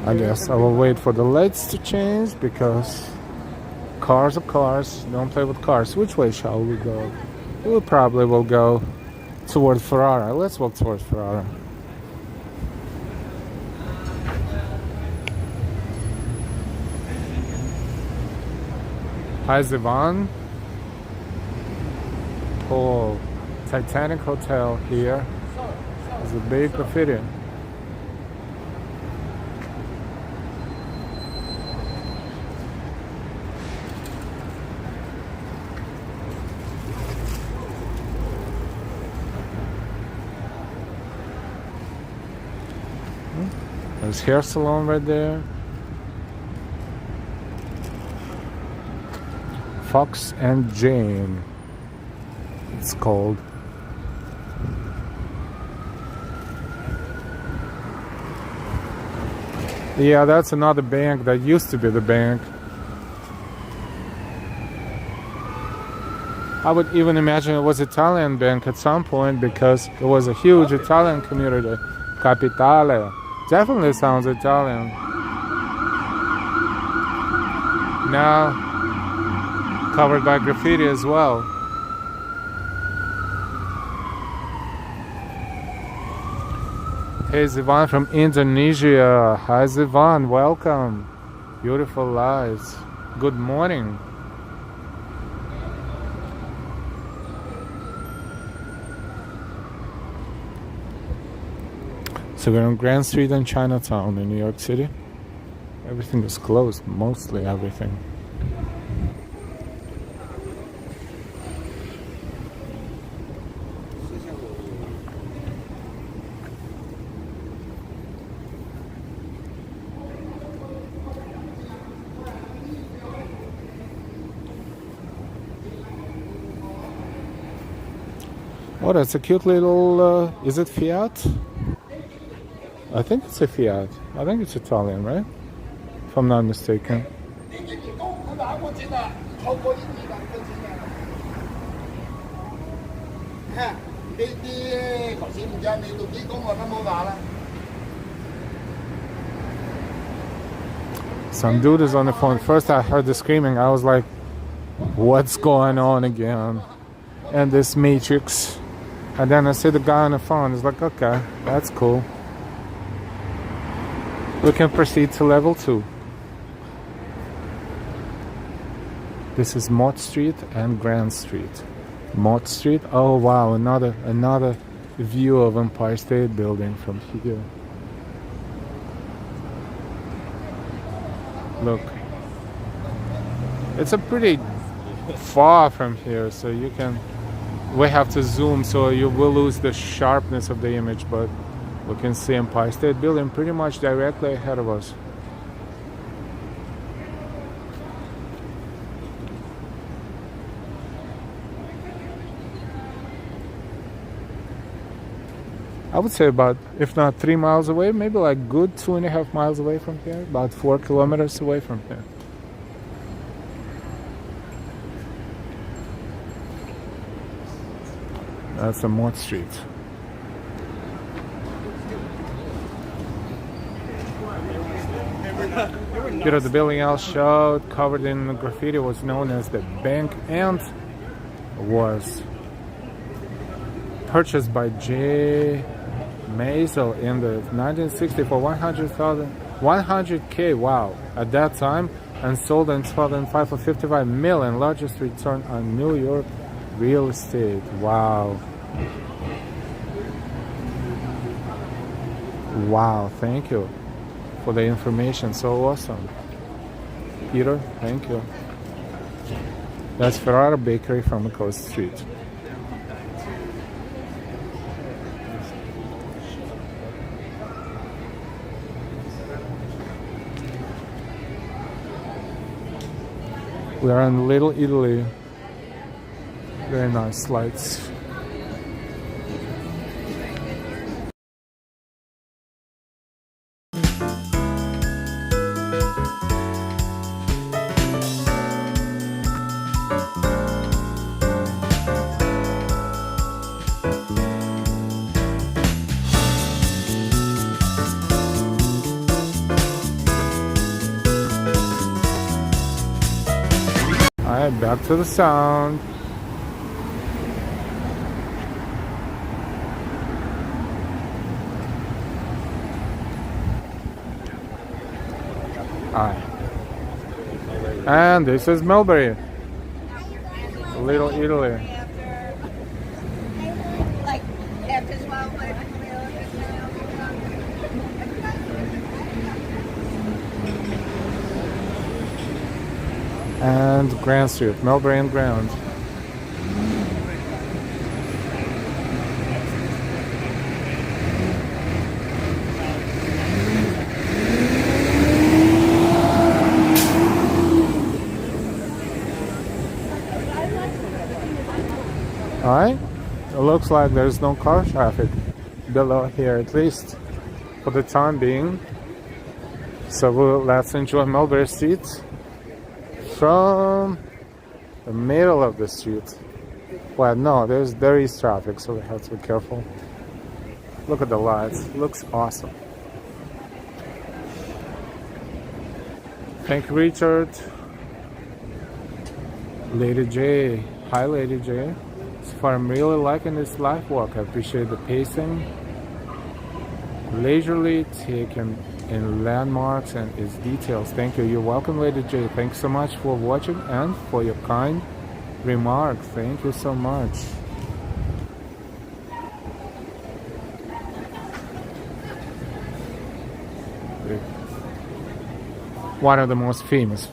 I guess I will wait for the lights to change because cars are cars. Don't play with cars. Which way shall we go? We probably will go towards Ferrara. Let's walk towards Ferrara. Hi, Zivan. Paul. Titanic Hotel here. There's a big graffiti. There's hair salon right there. Fox and Jane, it's called. Yeah, that's another bank that used to be the bank. I would even imagine it was Italian bank at some point because it was a huge Italian community. Capitale. Definitely sounds Italian. Now covered by graffiti as well. Hey Zivan from Indonesia. Hi Zivan, welcome. Beautiful lights. Good morning. So we're on Grand Street in Chinatown in New York City. Everything is closed, mostly everything. Oh, that's a cute little, is it Fiat? I think it's a Fiat. I think it's Italian, right? If I'm not mistaken. Some dude is on the phone. First I heard the screaming. I was like, what's going on again? And this Matrix. And then I see the guy on the phone. It's like, okay, that's cool. We can proceed to level 2. This is Mott Street and Grand Street. Mott Street. Oh wow, another view of Empire State Building from here. Look, it's a pretty far from here, so we have to zoom, so you will lose the sharpness of the image, but we can see Empire State Building pretty much directly ahead of us. I would say about, if not 3 miles away, maybe like good 2.5 miles away from here, about 4 kilometers away from here. That's a Mott Street. Here the building I showed, covered in graffiti, was known as the Bank and was purchased by J. Maisel in the 1960 for 100K, wow, at that time, and sold in 2005 for 55 million, largest return on New York real estate. Wow. Wow, thank you for the information, so awesome. Peter, thank you. That's Ferrara Bakery from Coast Street. We are in Little Italy. Very nice lights. Back to the sound. Alright. And this is Mulberry. Little Italy. Like after 12, And Grand Street, Mulberry and Grand. Alright, it looks like there's no car traffic below here, at least for the time being. So let's enjoy Mulberry Street from the middle of the street. Well, no, there is traffic, so we have to be careful. Look at the lights, it looks awesome. Thank you, Richard. Lady J, hi Lady J. So far I'm really liking this life walk. I appreciate the pacing. Leisurely taken in landmarks and its details. Thank you. You're welcome, Lady J. Thanks so much for watching and for your kind remarks. Thank you so much. One of the most famous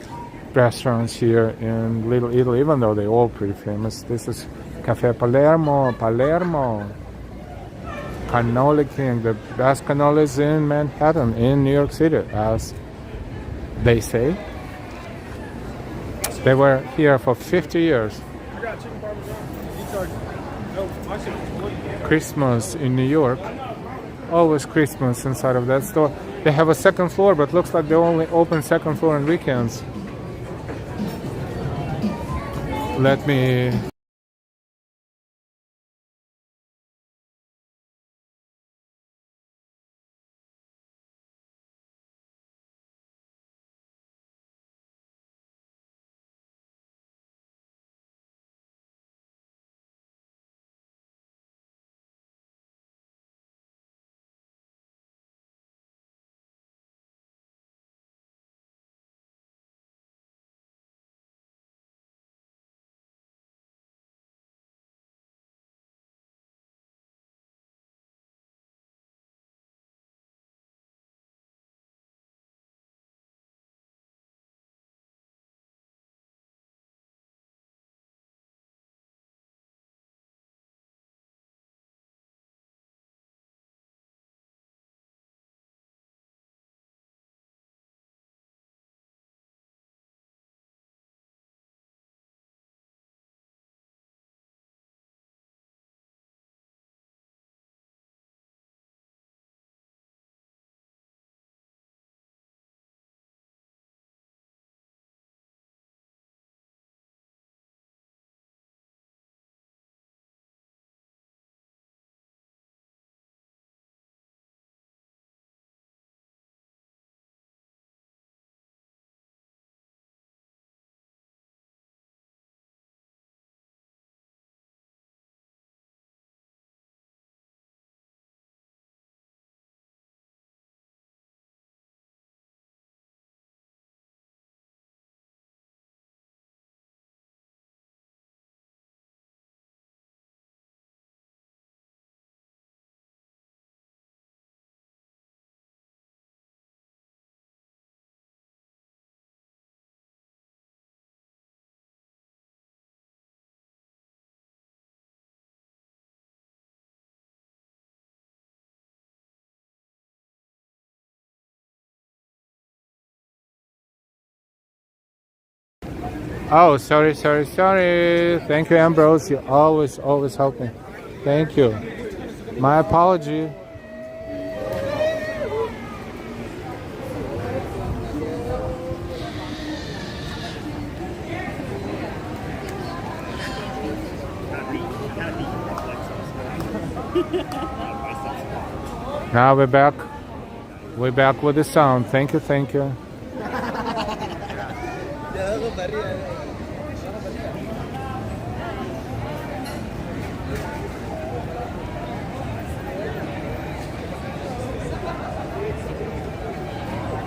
restaurants here in Little Italy, even though they're all pretty famous. This is Cafe Palermo. Cannoli King, the best cannolis in Manhattan, in New York City, as they say. They were here for 50 years. Christmas in New York, always Christmas inside of that store. They have a second floor, but looks like they only open second floor on weekends. Let me... Oh, sorry. Thank you, Ambrose. You always help me. Thank you. My apology. Now we're back. We're back with the sound. Thank you.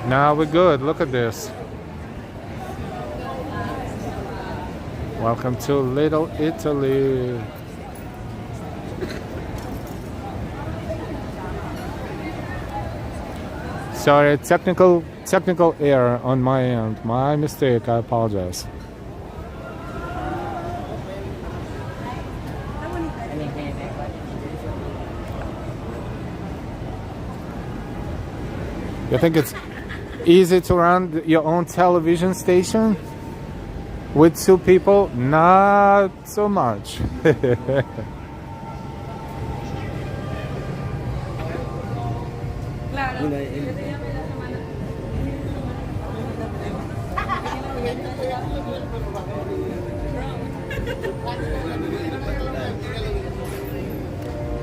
Now we're good. Look at this. Welcome to Little Italy. Sorry, technical error on my end. My mistake. I apologize. You think it's easy to run your own television station with 2 people? Not so much.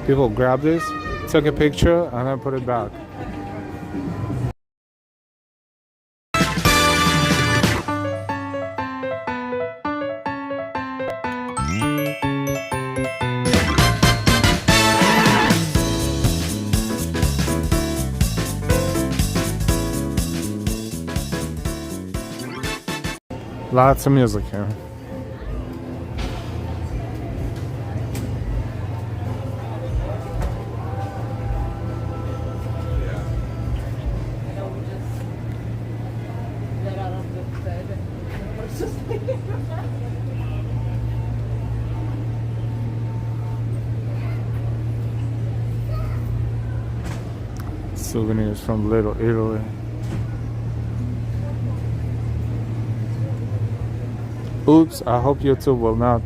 People grab this, took a picture, and then put it back. Lots of music here. Souvenirs from Little Italy. Oops, I hope YouTube will not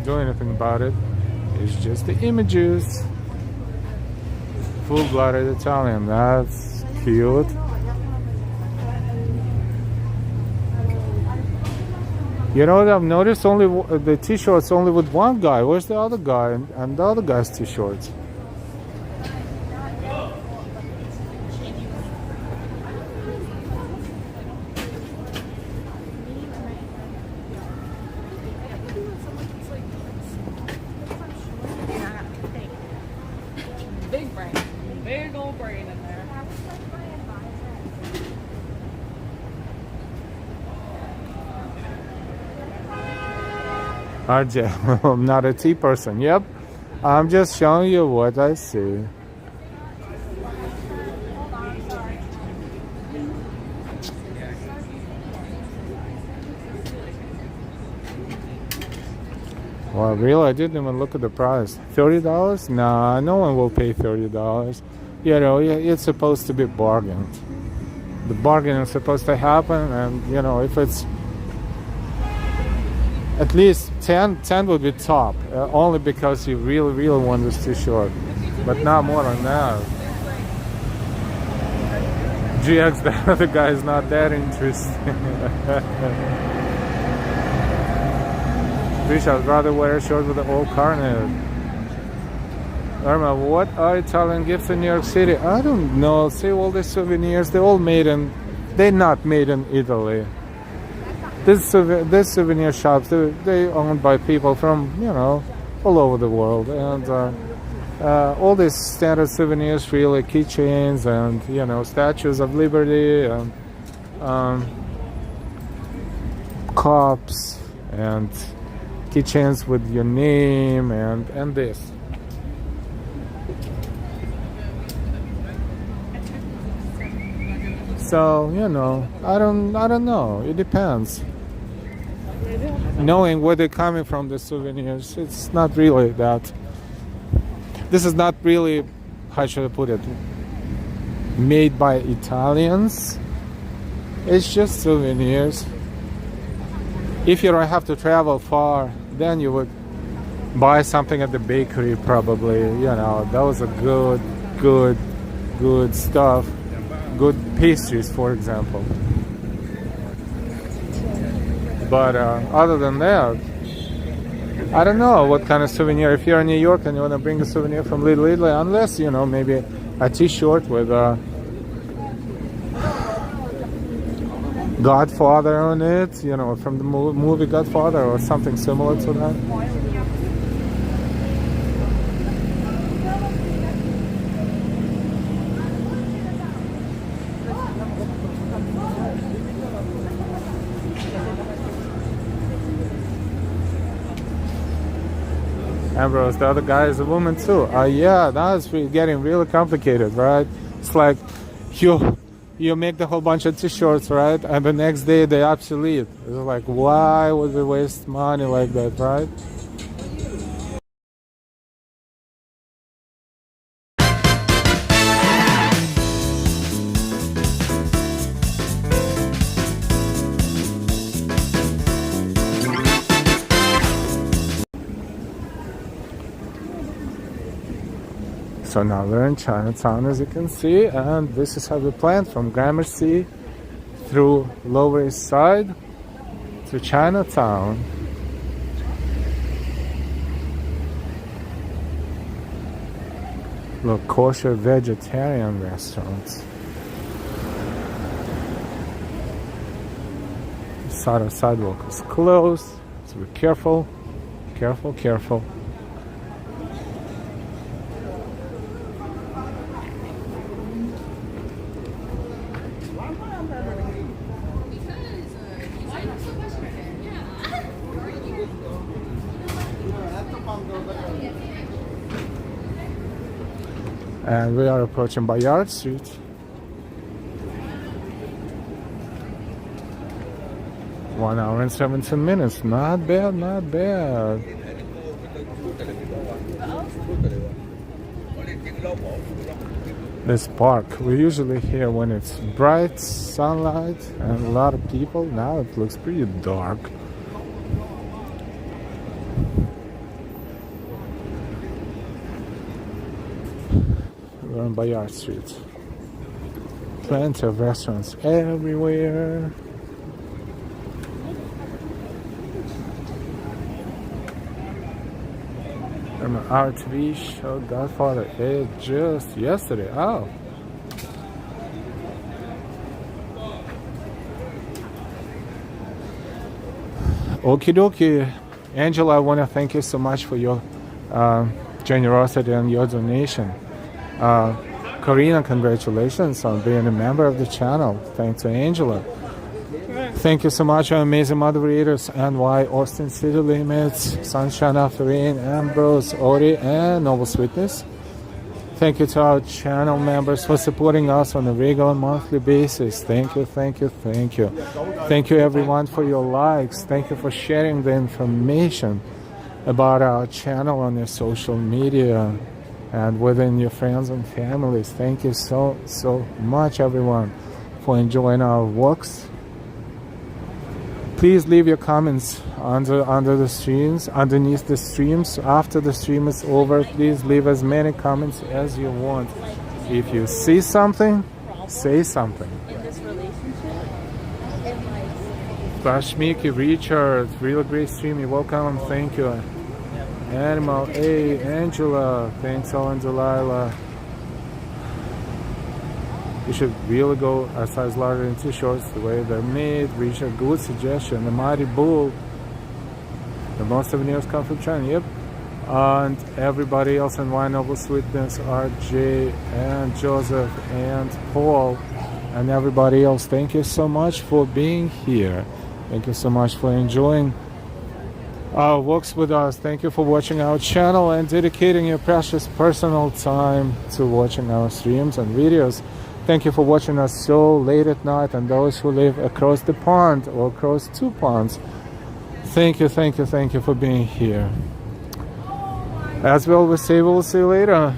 do anything about it. It's just the images. Full-blooded Italian, that's cute. You know what I've noticed? Only the t-shirts only with one guy. Where's the other guy and the other guy's t-shirts? Big brain. Big old brain in there. RJ, I'm not a tea person. Yep, I'm just showing you what I see. Well, really, I didn't even look at the price. $30? Nah, no one will pay $30. You know, it's supposed to be bargained. The bargain is supposed to happen, and you know, if it's at least 10 would be top, only because you really want this t-shirt, but not more than that. GX, the other guy is not that interesting. Wish I'd rather wear a shirt with the old carnet. Irma, what are Italian gifts in New York City? I don't know. See, all these souvenirs, they're not made in Italy. These souvenir shops, they're owned by people from, you know, all over the world. And all these standard souvenirs, really, keychains and, you know, statues of liberty and cups and keychains with your name and this. So, you know, I don't know. It depends. Knowing where they're coming from, the souvenirs, it's not really that. This is not really, how should I put it, made by Italians. It's just souvenirs. If you don't have to travel far, then you would buy something at the bakery probably. You know, those are good stuff. Good pastries, for example. But other than that, I don't know what kind of souvenir. If you're in New York and you want to bring a souvenir from Little Italy, unless, you know, maybe a t-shirt with Godfather on it, you know, from the movie Godfather or something similar to that. Ambrose, the other guy is a woman too. Yeah, now it's getting really complicated, right? It's like you make the whole bunch of t-shirts, right? And the next day they obsolete. It's like, why would we waste money like that, right? So now we're in Chinatown, as you can see, and this is how we planned from Gramercy through Lower East Side to Chinatown. Look, kosher vegetarian restaurants. This side of the sidewalk is closed, so be careful, careful, careful. And we are approaching Bowery Street. One hour and 17 minutes. Not bad, not bad. This park, we usually here when it's bright sunlight and a lot of people. Now it looks pretty dark. We're on Bowery Street. Plenty of restaurants everywhere. Our TV show Godfather aired just yesterday. Oh. Okie dokie. Angela, I want to thank you so much for your generosity and your donation. Karina, congratulations on being a member of the channel. Thanks to Angela. Thank you so much, our amazing moderators, NY, Austin City Limits, Sunshine After Rain, Ambrose, Ori, and Noble Sweetness. Thank you to our channel members for supporting us on a regular monthly basis. Thank you, thank you, thank you. Thank you everyone for your likes. Thank you for sharing the information about our channel on your social media and within your friends and families. Thank you so much everyone for enjoying our works. Please leave your comments under the streams, underneath the streams. After the stream is over, please leave as many comments as you want. If you see something, say something. Bashmiki, Richard, real great stream. You're welcome. Thank you. Animal A, Angela, thanks Ellen, Delilah. You should really go a size larger in t-shirts the way they're made. Reach a good suggestion. The Mighty Bull. The most souvenirs come from China. Yep. And everybody else in Wine Noble Sweetness, RJ and Joseph and Paul and everybody else. Thank you so much for being here. Thank you so much for enjoying our works with us. Thank you for watching our channel and dedicating your precious personal time to watching our streams and videos. Thank you for watching us so late at night, and those who live across the pond or across two ponds. Thank you for being here. As we always say, we'll see you later.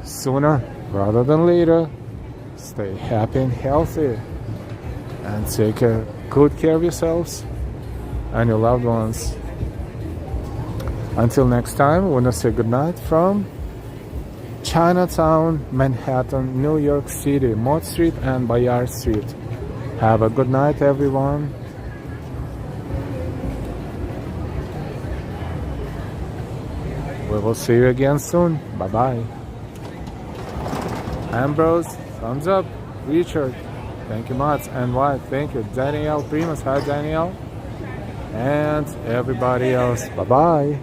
Sooner rather than later. Stay happy and healthy. And take good care of yourselves and your loved ones. Until next time, we want to say goodnight from Chinatown, Manhattan, New York City, Mott Street and Bowery Street. Have a good night, everyone. We will see you again soon. Bye-bye. Ambrose, thumbs up. Richard, thank you much. And White, thank you. Danielle Primus, hi Danielle. And everybody else, bye-bye.